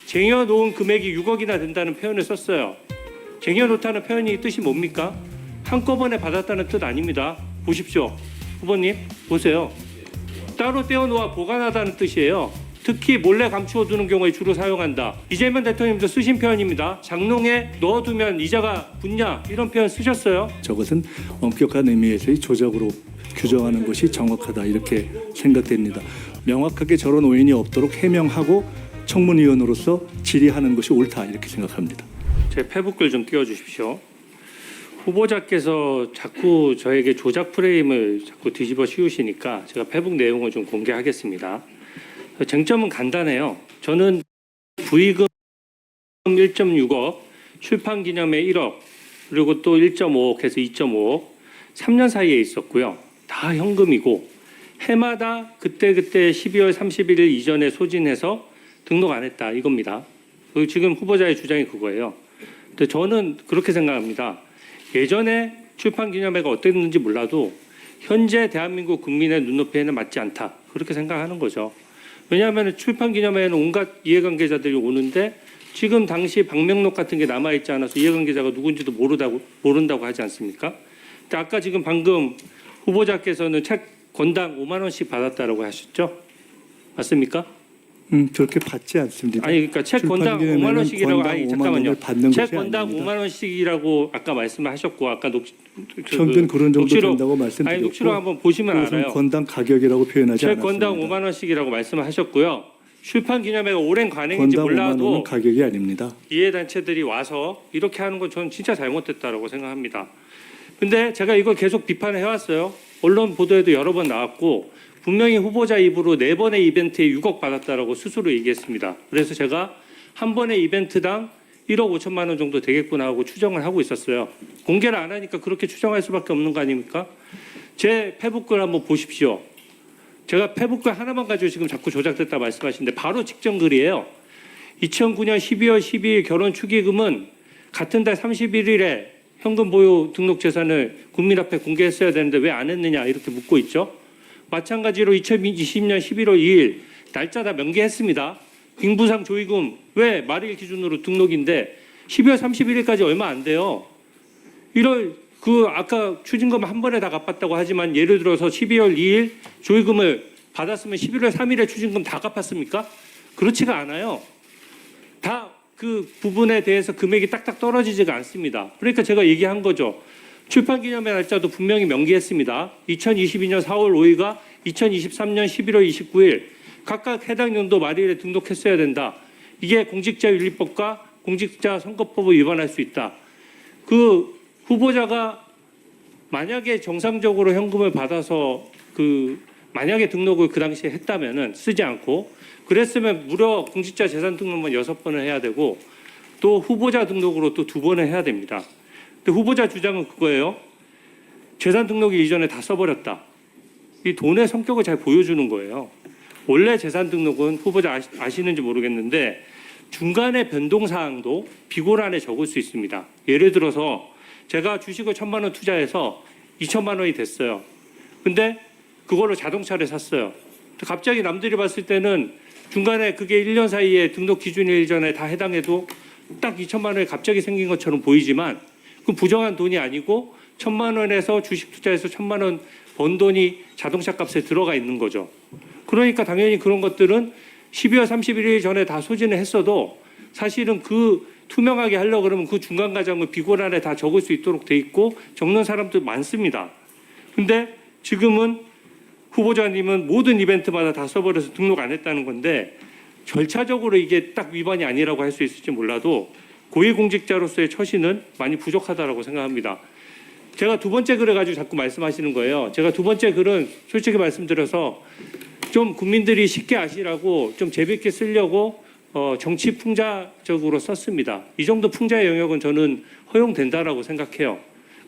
쟁여놓은 금액이 6억이나 된다는 표현을 썼어요. 쟁여놓다는 표현이 뜻이 뭡니까? 한꺼번에 받았다는 뜻 아닙니다. 보십시오. 후보님 보세요. 따로 떼어놓아 보관하다는 뜻이에요. 특히 몰래 감추어 두는 경우에 주로 사용한다. 이재명 대통령도 쓰신 표현입니다. 장롱에 넣어두면 이자가 붙냐 이런 표현 쓰셨어요. 저것은 엄격한 의미에서의 조작으로 규정하는 것이 정확하다 이렇게 생각됩니다. 명확하게 저런 오인이 없도록 해명하고 청문위원으로서 질의하는 것이 옳다 이렇게 생각합니다. 제 페북글 좀 띄워주십시오. 후보자께서 자꾸 저에게 조작 프레임을 자꾸 뒤집어 씌우시니까 제가 페북 내용을 좀 공개하겠습니다. 쟁점은 간단해요. 저는 부의금 1.6억, 출판기념회 1억, 그리고 또 1.5억 해서 2.5억, 3년 사이에 있었고요. 다 현금이고 해마다 그때 12월 31일 이전에 소진해서 등록 안 했다 이겁니다. 지금 후보자의 주장이 그거예요. 근데 저는 그렇게 생각합니다. 예전에 출판기념회가 어땠는지 몰라도 현재 대한민국 국민의 눈높이에는 맞지 않다. 그렇게 생각하는 거죠. 왜냐하면 출판기념회에는 온갖 이해관계자들이 오는데 지금 당시 방명록 같은 게 남아있지 않아서 이해관계자가 누군지도 모른다고 하지 않습니까? 근데 아까 지금 방금 후보자께서는 책 권당 5만 원씩 받았다라고 하셨죠? 맞습니까? 그렇게 받지 않습니다. 아니 그러니까 책 권당 5만 원씩이라고 잠깐만요. 받는 책 것이 권당 아닙니다. 5만 원씩이라고 아까 말씀하셨고 아까 평균 그런 정도 녹취록, 된다고 말씀드렸고 아니 녹취록 한번 보시면 알아요. 권당 가격이라고 표현하지 책 않았습니다. 권당 5만 원씩이라고 말씀하셨고요. 출판 기념회가 오랜 관행인지 권당 5만 몰라도 원은 가격이 아닙니다. 이해단체들이 와서 이렇게 하는 건 저는 진짜 잘못됐다라고 생각합니다. 근데 제가 이걸 계속 비판을 해왔어요. 언론 보도에도 여러 번 나왔고 분명히 후보자 입으로 4번의 이벤트에 6억 받았다라고 스스로 얘기했습니다. 그래서 제가 한 번의 이벤트당 1억 5천만 원 정도 되겠구나 하고 추정을 하고 있었어요. 공개를 안 하니까 그렇게 추정할 수밖에 없는 거 아닙니까? 제 페북글 한번 보십시오. 제가 페북글 하나만 가지고 지금 자꾸 조작됐다 말씀하시는데 바로 직전 글이에요. 2009년 12월 12일 결혼 축의금은 같은 달 31일에 현금 보유 등록 재산을 국민 앞에 공개했어야 되는데 왜 안 했느냐 이렇게 묻고 있죠. 마찬가지로 2020년 11월 2일 날짜 다 명기했습니다. 빙부상 조의금 왜 말일 기준으로 등록인데 12월 31일까지 얼마 안 돼요. 1월 아까 추징금 한 번에 다 갚았다고 하지만 예를 들어서 12월 2일 조의금을 받았으면 11월 3일에 추징금 다 갚았습니까? 그렇지가 않아요. 다 그 부분에 대해서 금액이 딱딱 떨어지지가 않습니다. 그러니까 제가 얘기한 거죠. 출판기념회 날짜도 분명히 명기했습니다. 2022년 4월 5일과 2023년 11월 29일 각각 해당 연도 말일에 등록했어야 된다. 이게 공직자윤리법과 공직자선거법을 위반할 수 있다. 그 후보자가 만약에 정상적으로 현금을 받아서 만약에 등록을 그 당시에 했다면은 쓰지 않고 그랬으면 무려 공직자 재산 등록만 6번을 해야 되고 또 후보자 등록으로 또 2번을 해야 됩니다. 근데 후보자 주장은 그거예요. 재산 등록일 이전에 다 써버렸다. 이 돈의 성격을 잘 보여주는 거예요. 원래 재산 등록은 후보자 아시는지 모르겠는데 중간에 변동사항도 비고란에 적을 수 있습니다. 예를 들어서 제가 주식을 1,000만 원 투자해서 2천만 원이 됐어요. 근데 그걸로 자동차를 샀어요. 갑자기 남들이 봤을 때는 중간에 그게 1년 사이에 등록 기준일 전에 다 해당해도 딱 2천만 원이 갑자기 생긴 것처럼 보이지만 그 부정한 돈이 아니고 1,000만 원에서 주식 투자해서 1,000만 원 번 돈이 자동차 값에 들어가 있는 거죠. 그러니까 당연히 그런 것들은 12월 31일 전에 다 소진을 했어도 사실은 그 투명하게 하려고 그러면 그 중간 과정을 비고란에 다 적을 수 있도록 돼 있고 적는 사람도 많습니다. 근데 지금은 후보자님은 모든 이벤트마다 다 써버려서 등록 안 했다는 건데 절차적으로 이게 딱 위반이 아니라고 할 수 있을지 몰라도 고위공직자로서의 처신은 많이 부족하다고 생각합니다. 제가 두 번째 글을 가지고 자꾸 말씀하시는 거예요. 제가 두 번째 글은 솔직히 말씀드려서 좀 국민들이 쉽게 아시라고 좀 재밌게 쓰려고 정치 풍자적으로 썼습니다. 이 정도 풍자의 영역은 저는 허용된다라고 생각해요.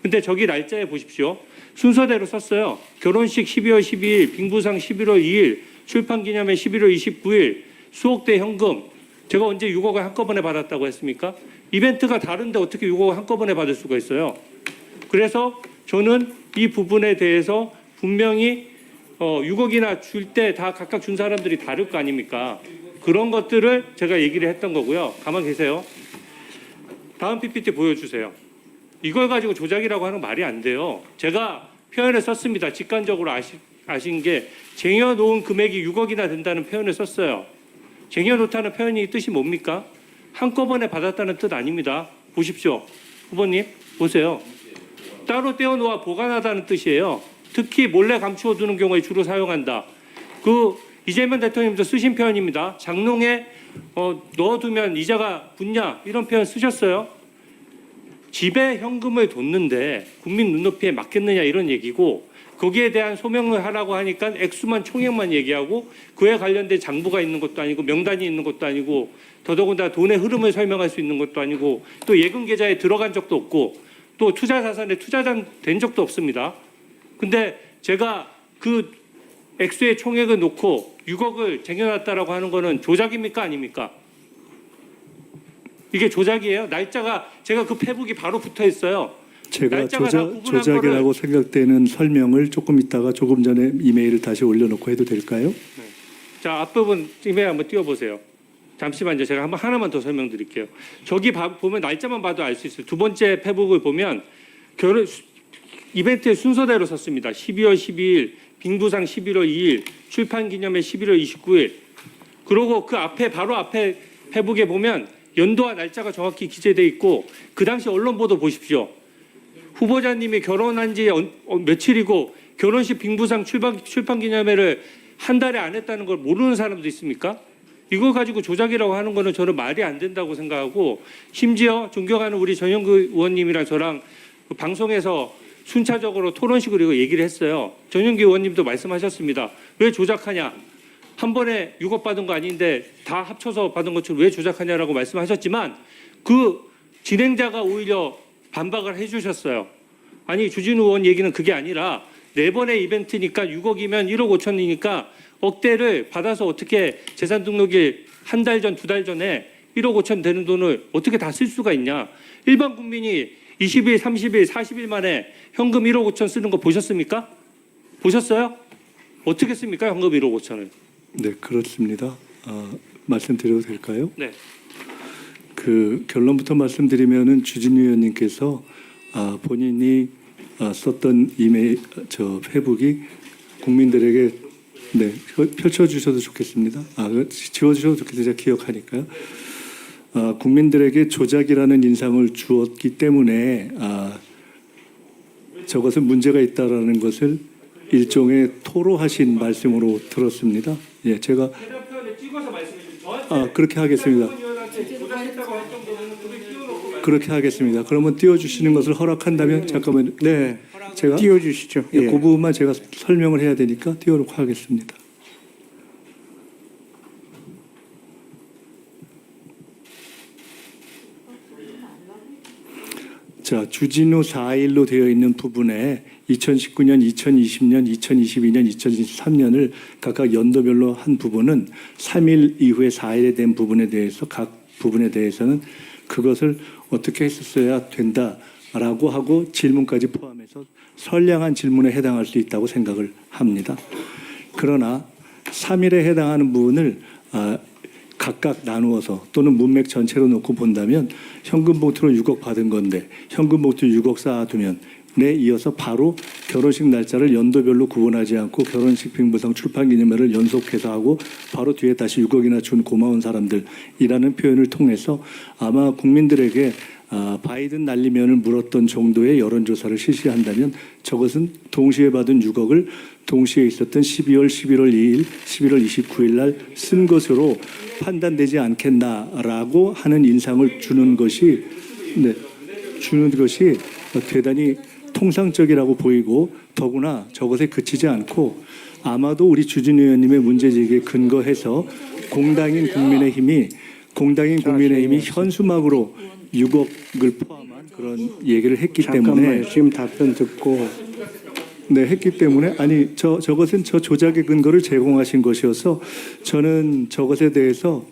근데 저기 날짜에 보십시오. 순서대로 썼어요. 결혼식 12월 12일, 빙부상 11월 2일, 출판기념회 11월 29일, 수억대 현금. 제가 언제 6억을 한꺼번에 받았다고 했습니까? 이벤트가 다른데 어떻게 6억을 한꺼번에 받을 수가 있어요? 그래서 저는 이 부분에 대해서 분명히 6억이나 줄 때 다 각각 준 사람들이 다를 거 아닙니까? 그런 것들을 제가 얘기를 했던 거고요. 가만 계세요. 다음 PPT 보여주세요. 이걸 가지고 조작이라고 하는 건 말이 안 돼요. 제가 표현을 썼습니다. 직관적으로 아신 게 쟁여놓은 금액이 6억이나 된다는 표현을 썼어요. 쟁여놓다는 표현이 뜻이 뭡니까? 한꺼번에 받았다는 뜻 아닙니다. 보십시오. 후보님 보세요. 따로 떼어놓아 보관하다는 뜻이에요. 특히 몰래 감추어두는 경우에 주로 사용한다. 그 이재명 대통령님도 쓰신 표현입니다. 장롱에 넣어두면 이자가 붙냐 이런 표현 쓰셨어요. 집에 현금을 뒀는데 국민 눈높이에 맞겠느냐 이런 얘기고 거기에 대한 소명을 하라고 하니까 액수만 총액만 얘기하고 그에 관련된 장부가 있는 것도 아니고 명단이 있는 것도 아니고 더더군다나 돈의 흐름을 설명할 수 있는 것도 아니고 또 예금 계좌에 들어간 적도 없고 또 투자 자산에 투자된 적도 없습니다. 근데 제가 그 액수의 총액을 놓고 6억을 쟁여놨다라고 하는 거는 조작입니까 아닙니까? 이게 조작이에요? 날짜가 제가 그 페북이 바로 붙어 있어요. 제가 날짜가 다 구분한 조작이라고 생각되는 설명을 조금 있다가 조금 전에 이메일을 다시 올려놓고 해도 될까요? 자, 앞부분 이메일 한번 띄워보세요. 잠시만요. 제가 하나만 더 설명드릴게요. 저기 보면 날짜만 봐도 알 수 있어요. 두 번째 페북을 보면 결혼 이벤트의 순서대로 썼습니다. 12월 12일, 빙부상 11월 2일, 출판기념회 11월 29일. 그리고 그 앞에 바로 앞에 페북에 보면 연도와 날짜가 정확히 기재돼 있고 그 당시 언론 보도 보십시오. 후보자님이 결혼한 지 며칠이고 결혼식 빙부상 출판기념회를 한 달에 안 했다는 걸 모르는 사람도 있습니까? 이거 가지고 조작이라고 하는 거는 저는 말이 안 된다고 생각하고 심지어 존경하는 우리 전영구 의원님이랑 저랑 그 방송에서 순차적으로 토론식으로 얘기를 했어요. 전영기 의원님도 말씀하셨습니다. 왜 조작하냐? 한 번에 6억 받은 거 아닌데 다 합쳐서 받은 것처럼 왜 조작하냐라고 말씀하셨지만 그 진행자가 오히려 반박을 해주셨어요. 아니 주진우 의원 얘기는 그게 아니라 4번의 이벤트니까 6억이면 1억 5천이니까 억대를 받아서 어떻게 재산 등록일 한 달 전, 2달 전에 1억 5천 되는 돈을 어떻게 다 쓸 수가 있냐. 일반 국민이 20일, 30일, 40일 만에 현금 1억 5천 쓰는 거 보셨습니까? 보셨어요? 어떻게 씁니까? 현금 1억 5천을. 네, 그렇습니다. 말씀드려도 될까요? 네. 그 결론부터 말씀드리면은 주진우 의원님께서 본인이 썼던 이메일 페북이 국민들에게 네 펼쳐주셔도 좋겠습니다. 지워주셔도 좋겠어요. 제가 기억하니까요. 국민들에게 조작이라는 인상을 주었기 때문에 저것은 문제가 있다라는 것을 일종의 토로하신 말씀으로 들었습니다. 예, 제가 해당 표현을 찍어서 말씀해 주세요. 저한테 그렇게 하겠습니다. 조작했다고 할 정도면 그걸 띄워놓고 그렇게 하겠습니다. 그러면 띄워주시는 것을 허락한다면 잠깐만. 네, 제가 띄워주시죠. 예, 그 부분만 제가 설명을 해야 되니까 띄워놓고 하겠습니다. 자, 주진우 4일로 되어 있는 부분에 2019년, 2020년, 2022년, 2023년을 각각 연도별로 한 부분은 3일 이후에 4일에 된 부분에 대해서 각 부분에 대해서는 그것을 어떻게 했었어야 된다라고 하고 질문까지 포함해서 선량한 질문에 해당할 수 있다고 생각을 합니다. 그러나 3일에 해당하는 부분을 각각 나누어서 또는 문맥 전체로 놓고 본다면 현금 봉투로 6억 받은 건데 현금 봉투 6억 쌓아두면 에 이어서 바로 결혼식 날짜를 연도별로 구분하지 않고 결혼식 빙부상 출판기념회를 연속해서 하고 바로 뒤에 다시 6억이나 준 고마운 사람들이라는 표현을 통해서 아마 국민들에게 바이든 날리면을 물었던 정도의 여론조사를 실시한다면 저것은 동시에 받은 6억을 동시에 있었던 12월 11월 2일, 11월 29일 날 쓴 것으로 판단되지 않겠나라고 하는 인상을 주는 것이 대단히 통상적이라고 보이고 더구나 저것에 그치지 않고 아마도 우리 주진우 의원님의 문제제기에 근거해서 공당인 국민의힘이 현수막으로 6억을 포함한 그런 얘기를 했기 때문에 지금 답변 듣고 했기 때문에 저것은 저 조작의 근거를 제공하신 것이어서 저는 저것에 대해서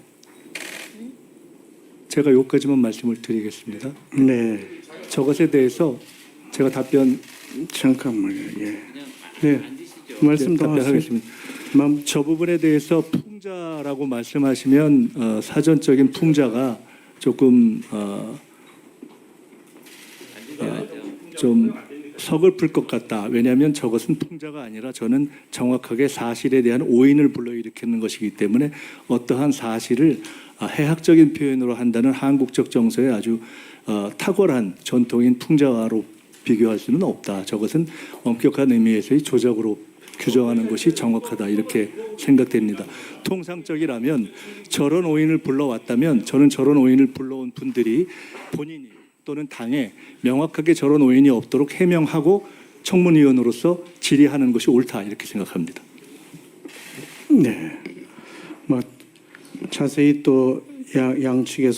제가 여기까지만 말씀을 드리겠습니다. 네, 저것에 대해서 제가 답변 잠깐만요. 예. 네, 말씀 더 하세요. 답변하겠습니다. 저 부분에 대해서 풍자라고 말씀하시면 사전적인 풍자가 조금 좀 서글플 것 같다. 왜냐하면 저것은 풍자가 아니라 저는 정확하게 사실에 대한 오인을 불러일으키는 것이기 때문에 어떠한 사실을 해학적인 표현으로 한다는 한국적 정서의 아주 탁월한 전통인 풍자로 비교할 수는 없다. 저것은 엄격한 의미에서의 조작으로 규정하는 것이 정확하다. 이렇게 생각됩니다. 통상적이라면 저런 오인을 불러왔다면 저는 저런 오인을 불러온 분들이 본인이 또는 당에 명확하게 저런 오인이 없도록 해명하고 청문위원으로서 질의하는 것이 옳다. 이렇게 생각합니다. 네. 뭐 자세히 또 양측에서